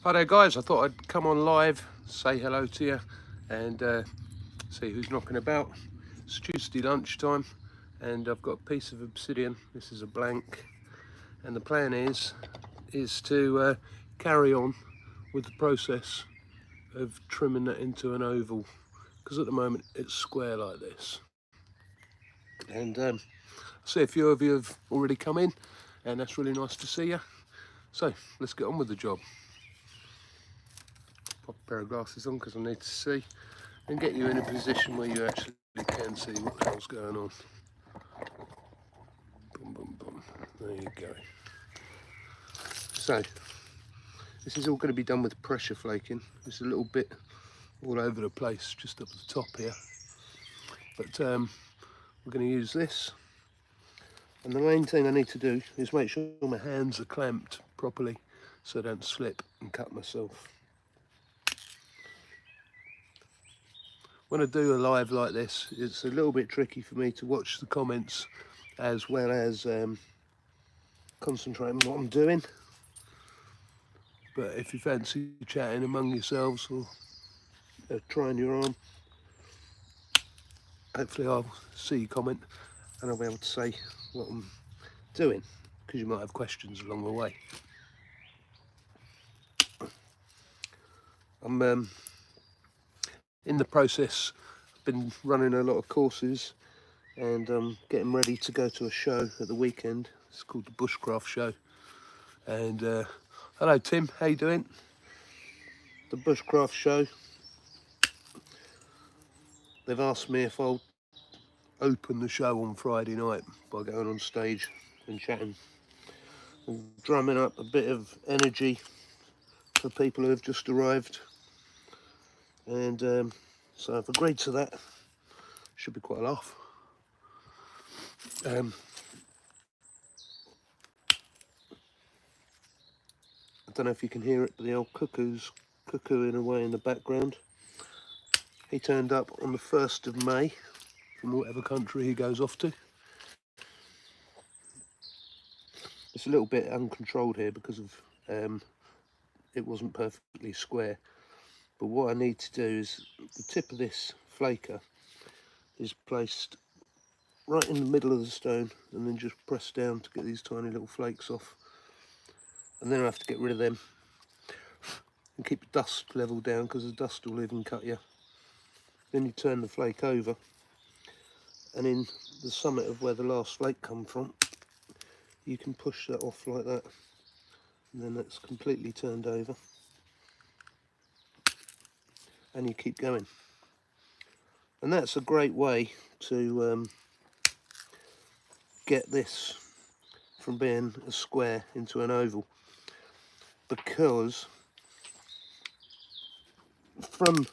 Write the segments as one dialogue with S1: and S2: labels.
S1: Hi there guys, I thought I'd come on live, say hello to you and see who's knocking about. It's Tuesday lunchtime and I've got a piece of obsidian. This is a blank and the plan is to carry on with the process of trimming it into an oval, because at the moment it's square like this. And I see a few of you have already come in and that's really nice to see you. So let's get on with the job. Pop a pair of glasses on because I need to see, and get you in a position where you actually can see what the hell's going on. Boom, boom, boom. There you go. So, this is all going to be done with pressure flaking. It's a little bit all over the place, just up at the top here. But we're going to use this. And the main thing I need to do is make sure my hands are clamped properly so I don't slip and cut myself. When I do a live like this, it's a little bit tricky for me to watch the comments as well as concentrate on what I'm doing. But if you fancy chatting among yourselves or trying your arm, hopefully I'll see your comment and I'll be able to say what I'm doing, because you might have questions along the way. I'm in the process, I've been running a lot of courses and getting ready to go to a show at the weekend. It's called the Bushcraft Show. And hello Tim, how you doing? The Bushcraft Show. They've asked me if I'll open the show on Friday night by going on stage and chatting and drumming up a bit of energy for people who have just arrived. And so I've agreed to that. Should be quite a laugh. I don't know if you can hear it, but the old cuckoo's cuckooing away in the background. He turned up on the 1st of May from whatever country he goes off to. It's a little bit uncontrolled here because of it wasn't perfectly square. But what I need to do is the tip of this flaker is placed right in the middle of the stone and then just press down to get these tiny little flakes off. And then I have to get rid of them and keep the dust level down, because the dust will even cut you. Then you turn the flake over, and in the summit of where the last flake come from, you can push that off like that, and then that's completely turned over, and you keep going. And that's a great way to get this from being a square into an oval, because from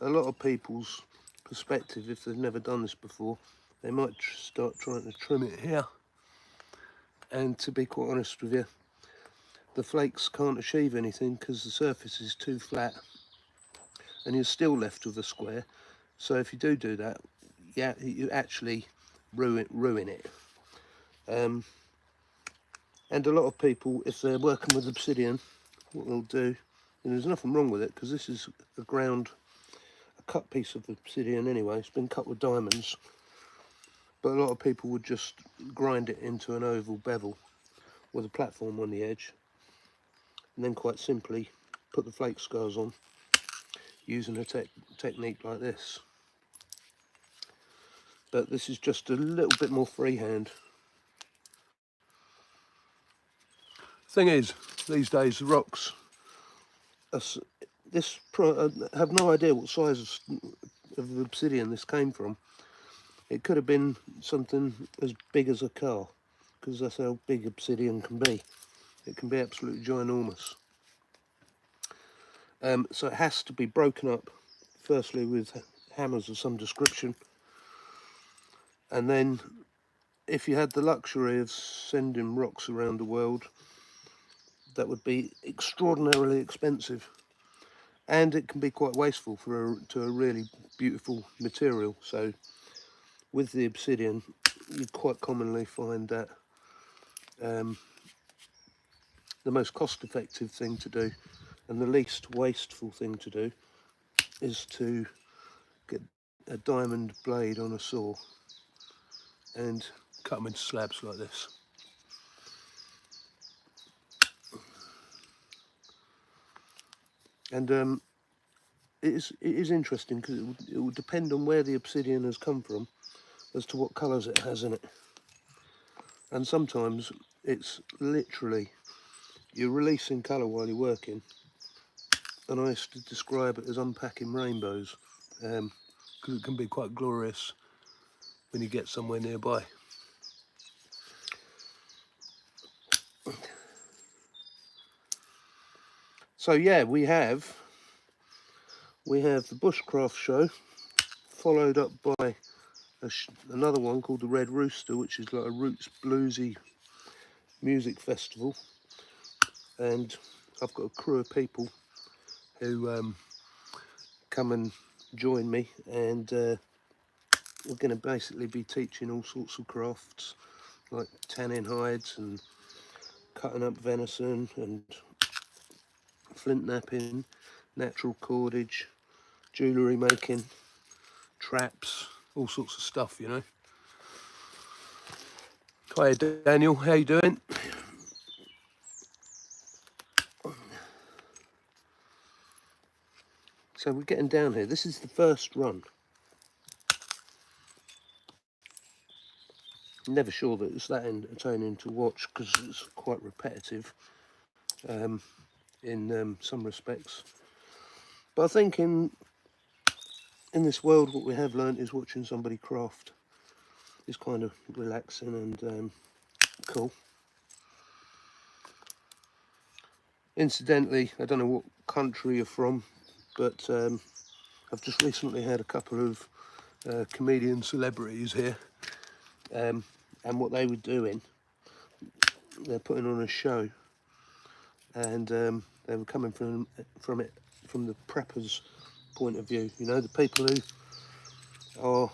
S1: a lot of people's perspective, if they've never done this before, they might start trying to trim it here, and to be quite honest with you, the flakes can't achieve anything because the surface is too flat and you're still left with a square. So if you do that, yeah, you actually ruin it. And a lot of people, if they're working with obsidian, what they'll do, and there's nothing wrong with it because this is a cut piece of obsidian anyway, it's been cut with diamonds, but a lot of people would just grind it into an oval bevel with a platform on the edge, and then quite simply put the flake scars on using a technique like this. But this is just a little bit more freehand. Thing is, these days the rocks are, I have no idea what size of obsidian this came from. It could have been something as big as a car, because that's how big obsidian can be. It can be absolutely ginormous. So it has to be broken up, firstly with hammers of some description, and then if you had the luxury of sending rocks around the world, that would be extraordinarily expensive, and it can be quite wasteful to a really beautiful material. So with the obsidian, you quite commonly find that the most cost-effective thing to do and the least wasteful thing to do is to get a diamond blade on a saw and cut them into slabs like this. And it is interesting because it will depend on where the obsidian has come from as to what colours it has in it. And sometimes it's literally, you're releasing colour while you're working. And I used to describe it as unpacking rainbows, because it can be quite glorious when you get somewhere nearby. So yeah, we have the Bushcraft show, followed up by another one called the Red Rooster, which is like a roots bluesy music festival. And I've got a crew of people who come and join me, and we're going to basically be teaching all sorts of crafts, like tanning hides and cutting up venison and flint knapping, natural cordage, jewellery making, traps, all sorts of stuff, you know. Hi Daniel, how you doing? So we're getting down here. This is the first run. I'm never sure that it's that entertaining to watch because it's quite repetitive in some respects. But I think in this world, what we have learnt is watching somebody craft is kind of relaxing and cool. Incidentally, I don't know what country you're from, but I've just recently had a couple of comedian celebrities here, and what they were doing, they're putting on a show, and they were coming from the preppers' point of view. You know, the people who are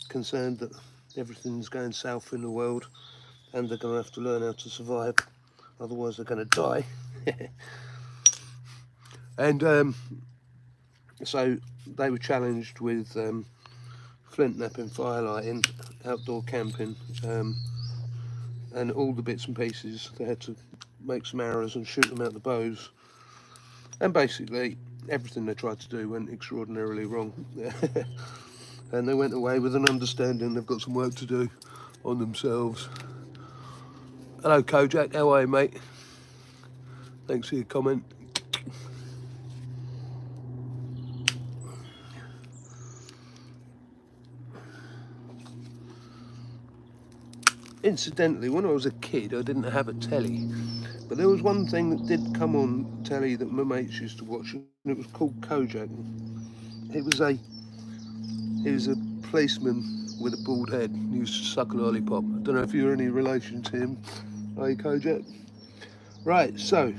S1: concerned that everything's going south in the world, and they're going to have to learn how to survive, otherwise they're going to die. And so they were challenged with flint knapping, firelighting, outdoor camping, and all the bits and pieces. They had to make some arrows and shoot them out the bows, and basically everything they tried to do went extraordinarily wrong. And they went away with an understanding they've got some work to do on themselves. Hello Kojak, how are you, mate? Thanks for your comment. Incidentally, when I was a kid, I didn't have a telly, but there was one thing that did come on telly that my mates used to watch, and it was called Kojak. He was a policeman with a bald head and he used to suck a lollipop. I don't know if you're any relation to him. Are you, Kojak? Right, so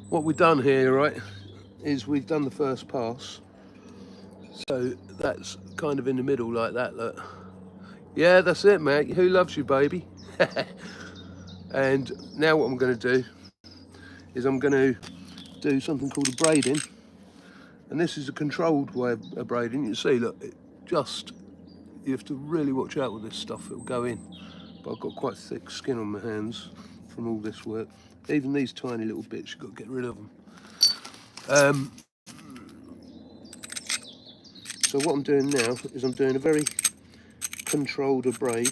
S1: what we've done here, right, is we've done the first pass. So that's kind of in the middle like that, look. Yeah, that's it, mate. Who loves you, baby? And now what I'm going to do is I'm going to do something called a braiding. And this is a controlled way of braiding. You see, look, you have to really watch out with this stuff. It'll go in. But I've got quite thick skin on my hands from all this work. Even these tiny little bits, you've got to get rid of them. So what I'm doing now is I'm doing a very controlled braid,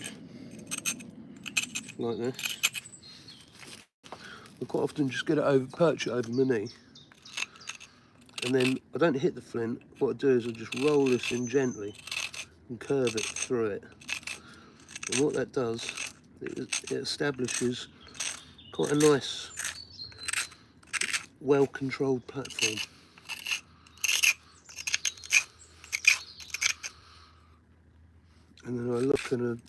S1: like this. I quite often just perch it over my knee. And then I don't hit the flint. What I do is I just roll this in gently and curve it through it. And what that does, it establishes quite a nice, well-controlled platform. And then I look and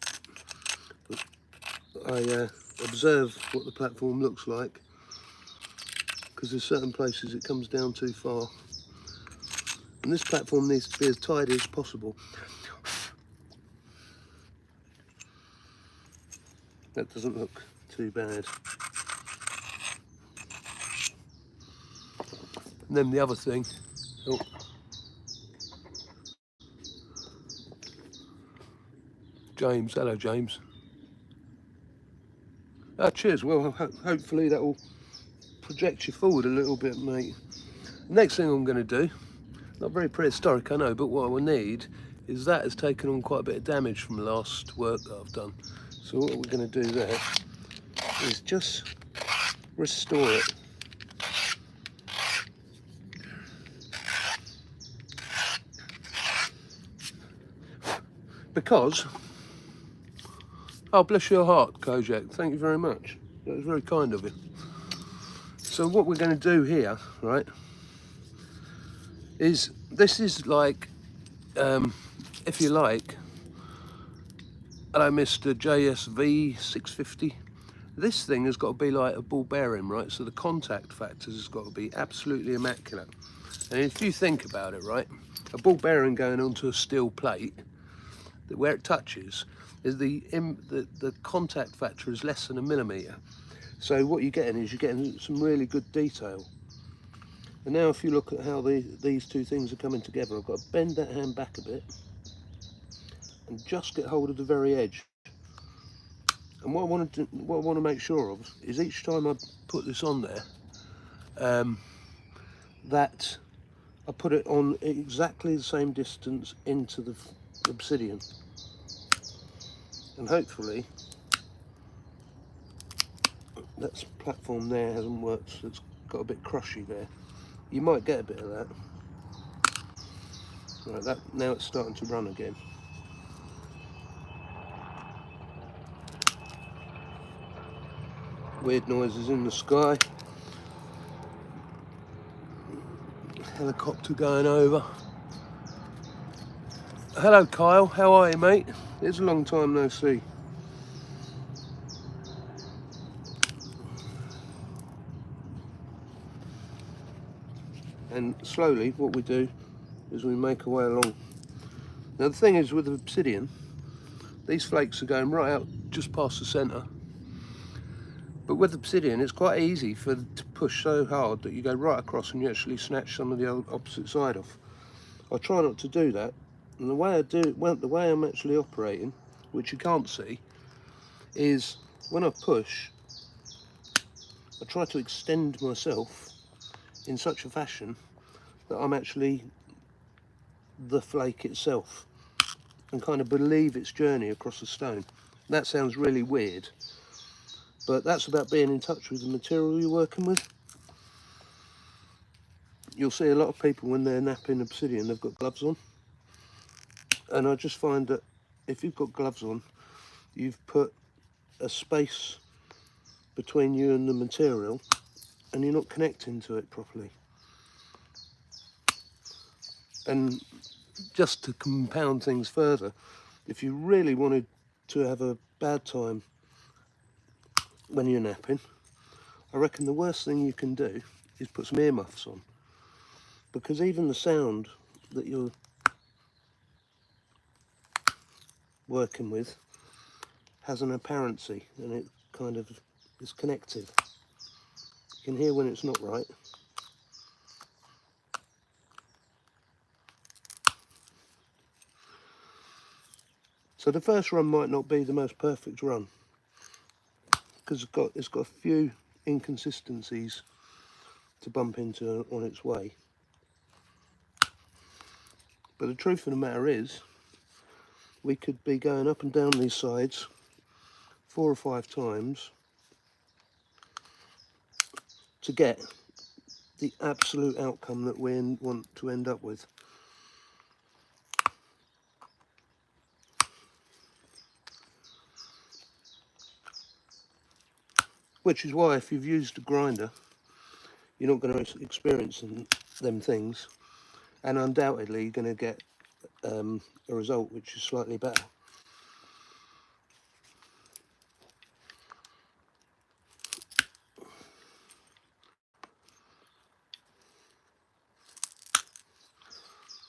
S1: I observe what the platform looks like, because there's certain places it comes down too far. And this platform needs to be as tidy as possible. That doesn't look too bad. And then the other thing, oh, James, hello James. Oh, cheers. Well, hopefully that will project you forward a little bit, mate. Next thing I'm going to do, not very prehistoric, I know, but what I will need is that has taken on quite a bit of damage from the last work that I've done. So what we're going to do there is just restore it. Because, oh, bless your heart, Kojak, thank you very much. That was very kind of you. So what we're going to do here, right, is this is like, if you like, hello Mr. JSV 650. This thing has got to be like a ball bearing, right? So the contact factors has got to be absolutely immaculate. And if you think about it, right, a ball bearing going onto a steel plate, where it touches, is the contact factor is less than a millimetre. So what you're getting is you're getting some really good detail. And now if you look at how these two things are coming together, I've got to bend that hand back a bit and just get hold of the very edge. And what I want to make sure of is each time I put this on there, that I put it on exactly the same distance into the obsidian. And hopefully that platform there hasn't worked, so it's got a bit crushy there. You might get a bit of that. Right, that now it's starting to run again. Weird noises in the sky. Helicopter going over. Hello Kyle, how are you mate? It's a long time no see. And slowly what we do is we make our way along. Now the thing is with the obsidian, these flakes are going right out just past the centre. But with obsidian it's quite easy to push so hard that you go right across and you actually snatch some of the opposite side off. I try not to do that, and the way I do it, well, the way I'm actually operating, which you can't see, is when I push, I try to extend myself in such a fashion that I'm actually the flake itself and kind of believe its journey across the stone. That sounds really weird, but that's about being in touch with the material you're working with. You'll see a lot of people when they're knapping obsidian, they've got gloves on. And I just find that if you've got gloves on, you've put a space between you and the material and you're not connecting to it properly. And just to compound things further, if you really wanted to have a bad time when you're knapping, I reckon the worst thing you can do is put some earmuffs on, because even the sound that you're working with has an apparency and it kind of is connected. You can hear when it's not right. So the first run might not be the most perfect run because it's got a few inconsistencies to bump into on its way. But the truth of the matter is, we could be going up and down these sides 4 or 5 times to get the absolute outcome that we want to end up with. Which is why if you've used a grinder, you're not going to experience them things, and undoubtedly you're going to get a result which is slightly better.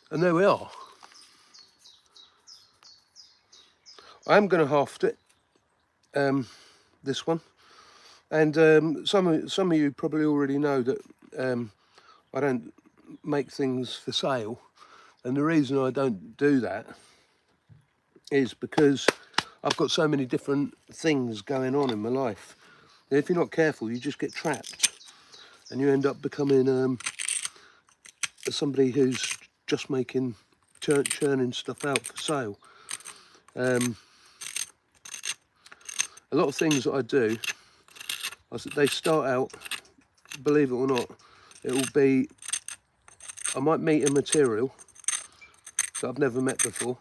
S1: And there we are. I'm going to haft it, this one, and some of you probably already know that I don't make things for sale. And the reason I don't do that is because I've got so many different things going on in my life. And if you're not careful, you just get trapped and you end up becoming somebody who's just making, churning stuff out for sale. A lot of things that I do, they start out, believe it or not, it will be, I might meet a material that I've never met before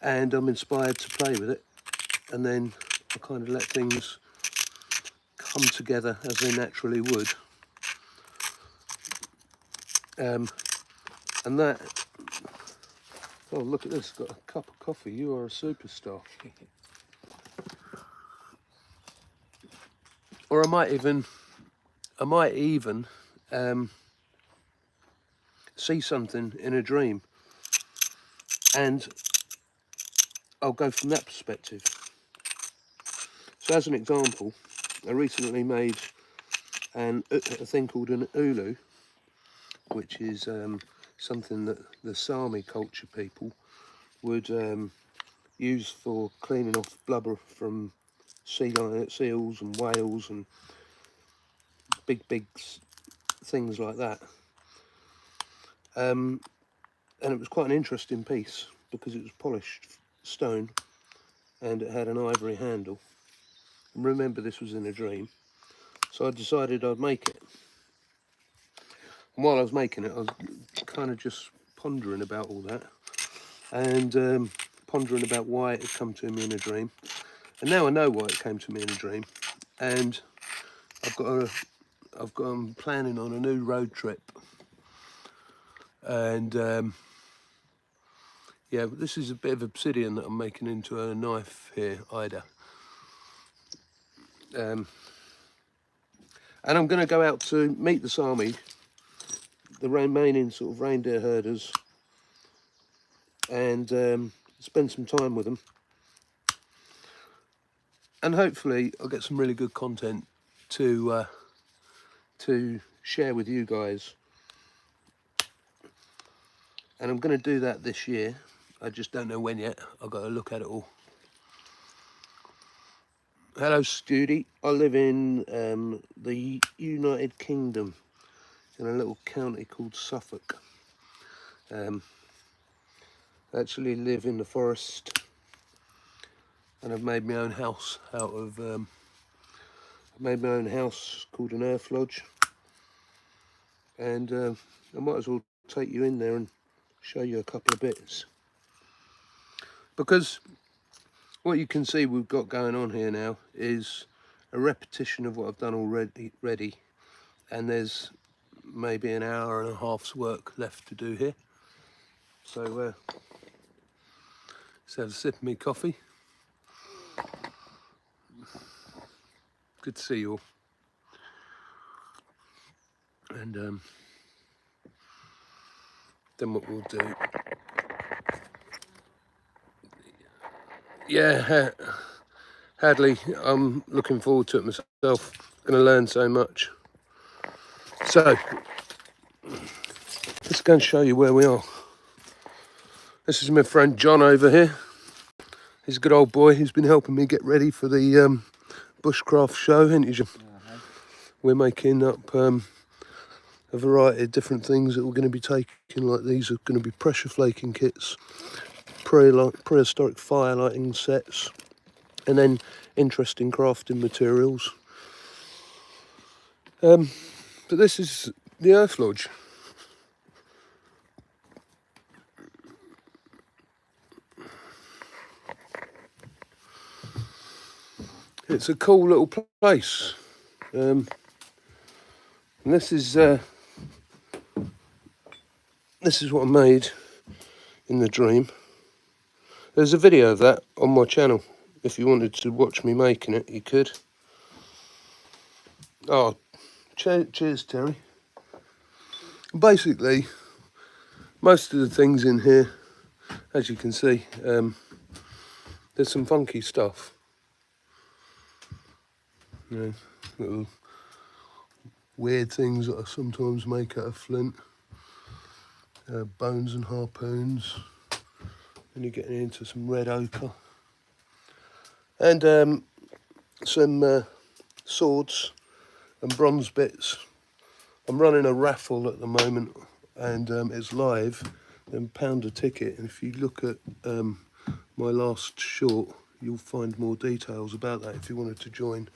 S1: and I'm inspired to play with it, and then I kind of let things come together as they naturally would. And that, oh look at this, got a cup of coffee, you are a superstar. Or I might even see something in a dream and I'll go from that perspective. So as an example, I recently made a thing called an ulu, which is something that the Sami culture people would use for cleaning off blubber from seals and whales and big things like that. And it was quite an interesting piece because it was polished stone and it had an ivory handle. And remember, this was in a dream, so I decided I'd make it. And while I was making it, I was kind of just pondering about all that and pondering about why it had come to me in a dream. And now I know why it came to me in a dream, and I'm planning on a new road trip, and yeah, this is a bit of obsidian that I'm making into a knife here, Ida. And I'm going to go out to meet the Sami, the remaining sort of reindeer herders, and spend some time with them. And hopefully I'll get some really good content to share with you guys. And I'm going to do that this year. I just don't know when yet. I've got to look at it all. Hello, Studi. I live in the United Kingdom, in a little county called Suffolk. I actually live in the forest, and I've made my own house out of. I made my own house called an earth lodge, and I might as well take you in there and show you a couple of bits, because what you can see we've got going on here now is a repetition of what I've done already, and there's maybe an hour and a half's work left to do here. So let's have a sip of my coffee. Good to see you all. And then what we'll do, yeah, Hadley, I'm looking forward to it myself. Going to learn so much. So let's go and show you where we are. This is my friend John over here. He's a good old boy. He's been helping me get ready for the bushcraft show, isn't he, John? Uh-huh. We're making up a variety of different things that we're going to be taking. Like these are going to be pressure flaking kits, prehistoric fire lighting sets, and then interesting crafting materials. But this is the Earth Lodge. It's a cool little place. And this is what I made in the dream. There's a video of that on my channel. If you wanted to watch me making it, you could. Oh, cheers, Terry. Basically, most of the things in here, as you can see, there's some funky stuff. You know, little weird things that I sometimes make out of flint. Bones and harpoons. Then you're getting into some red ochre. And some swords and bronze bits. I'm running a raffle at the moment, and it's live. And £1 a ticket. And if you look at my last short, you'll find more details about that if you wanted to join.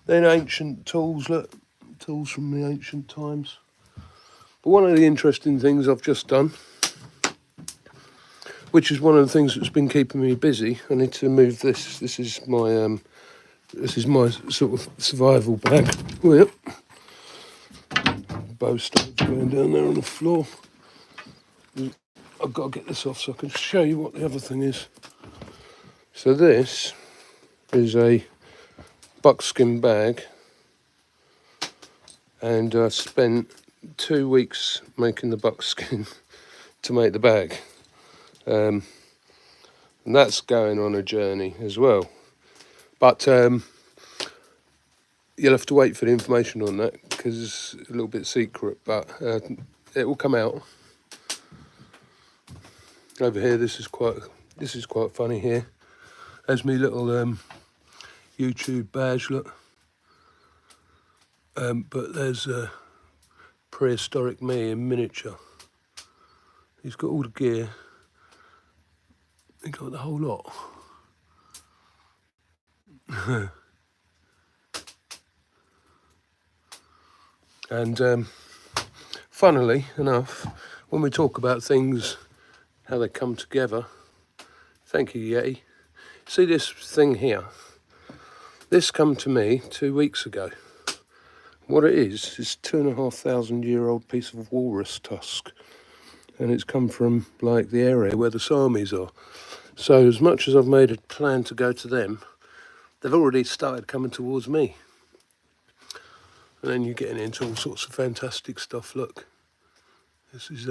S1: Then ancient tools, look, tools from the ancient times. But one of the interesting things I've just done, which is one of the things that's been keeping me busy, I need to move this. This is my sort of survival bag. Yep. Bow staves going down there on the floor. I've got to get this off so I can show you what the other thing is. So this is a buckskin bag, and I spent 2 weeks making the buckskin to make the bag. And that's going on a journey as well. But you'll have to wait for the information on that because it's a little bit secret, but it will come out. Over here, this is quite funny here. There's me little YouTube badge, look. But there's prehistoric me in miniature. He's got all the gear. He got the whole lot. And funnily enough, when we talk about things, how they come together, thank you, Yeti. See this thing here? This come to me 2 weeks ago. What it is 2,500-year-old piece of walrus tusk. And it's come from like the area where the Samis are. So as much as I've made a plan to go to them, they've already started coming towards me. And then you're getting into all sorts of fantastic stuff. Look, this is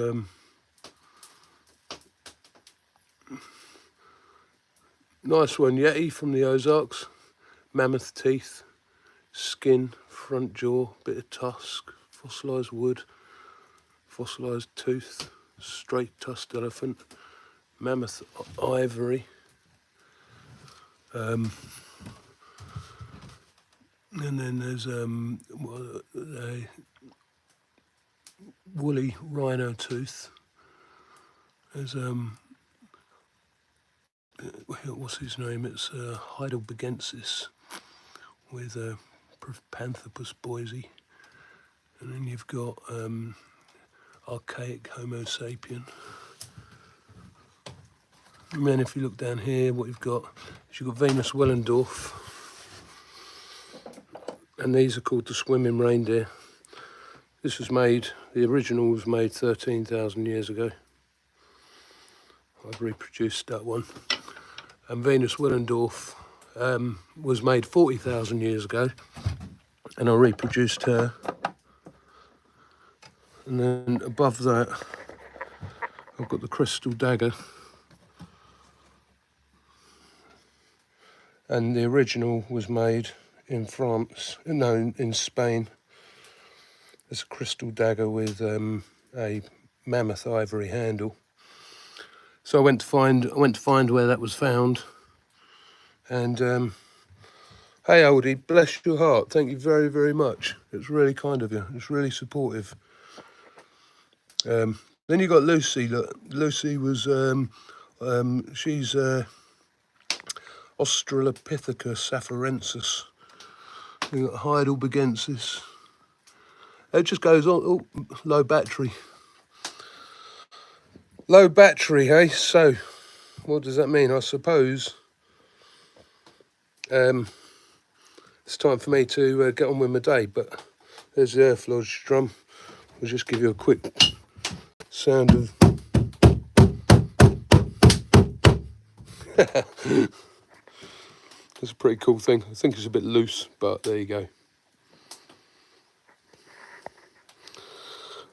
S1: nice one, Yeti from the Ozarks. Mammoth teeth, skin, front jaw, bit of tusk, fossilised wood, fossilised tooth, straight tusked elephant, mammoth ivory. And then there's a woolly rhino tooth. There's what's his name? It's Heidelbergensis with Panthropus boise. And then you've got archaic Homo sapien. And then if you look down here, what you've got is you've got Venus Willendorf. And these are called the swimming reindeer. This was made, the original was made 13,000 years ago. I've reproduced that one. And Venus Willendorf was made 40,000 years ago. And I reproduced her. And then above that, I've got the crystal dagger. And the original was made in France, no, in Spain. It's a crystal dagger with a mammoth ivory handle. So I went to find where that was found. And hey, Oldie, bless your heart. Thank you very, very much. It's really kind of you. It's really supportive. Then you got Lucy. Look, Lucy was she's Australopithecus afarensis. You got Heidelbergensis. It just goes on. Oh, low battery. Low battery, hey? So, what does that mean? I suppose it's time for me to get on with my day, but there's the Earth Lodge drum. I'll just give you a quick sound of... It's a pretty cool thing. I think it's a bit loose, but there you go.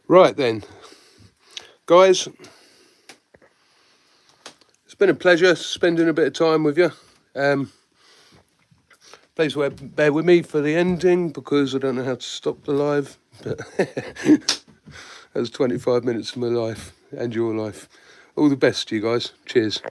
S1: Right then, guys, it's been a pleasure spending a bit of time with you. Please bear with me for the ending because I don't know how to stop the live. But that was 25 minutes of my life and your life. All the best to you guys. Cheers.